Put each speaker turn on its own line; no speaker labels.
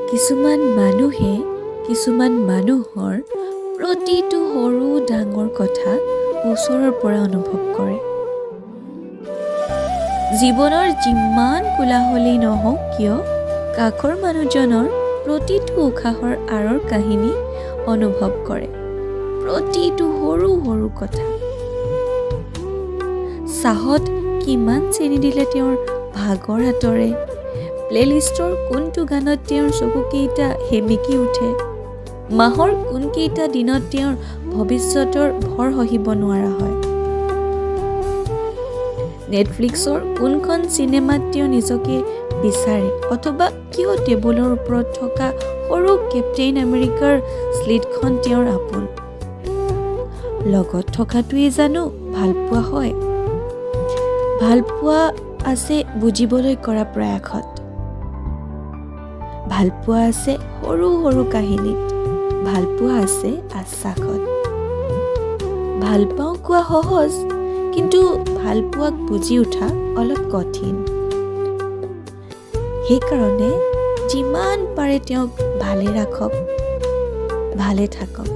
কিছুমান মানুহে কিছুমান মানুহৰ প্ৰতিটো সৰু ডাঙৰ কথা ওচৰৰ পৰা অনুভৱ কৰে। জীৱনৰ যিমান কোলাহলেই নহওক কিয় কাষৰ মানুহজনৰ প্ৰতিটো উশাহৰ আঁৰৰ কাহিনী অনুভৱ কৰে, প্ৰতিটো সৰু সৰু কথা। চাহত কিমান চেনি দিলে তেওঁৰ ভাগৰ আঁতৰে, প্লেলিষ্টৰ কোনটো গানত তেওঁৰ চকুকেইটা সেমেকি উঠে, মাহৰ কোনকেইটা দিনত তেওঁৰ ভৱিষ্যতৰ ভৰ সহিব নোৱাৰা হয়, নেটফ্লিক্সৰ কোনখন চিনেমাত তেওঁ নিজকে বিচাৰে, অথবা কিয় টেবুলৰ ওপৰত থকা সৰু কেপ্টেইন আমেৰিকাৰ শ্লিটখন তেওঁৰ আপোন। লগত থকাটোৱেই জানো ভালপোৱা হয়? ভালপোৱা আছে বুজিবলৈ কৰা প্ৰয়াসত, ভালপোৱা আছে সৰু সৰু কাহিনীত, ভালপোৱা আছে আশ্বাসত। ভালপাওঁ কোৱা সহজ, কিন্তু ভালপোৱাক বুজি উঠা অলপ কঠিন। সেইকাৰণে যিমান পাৰে তেওঁক ভালে ৰাখক, ভালে থাকক।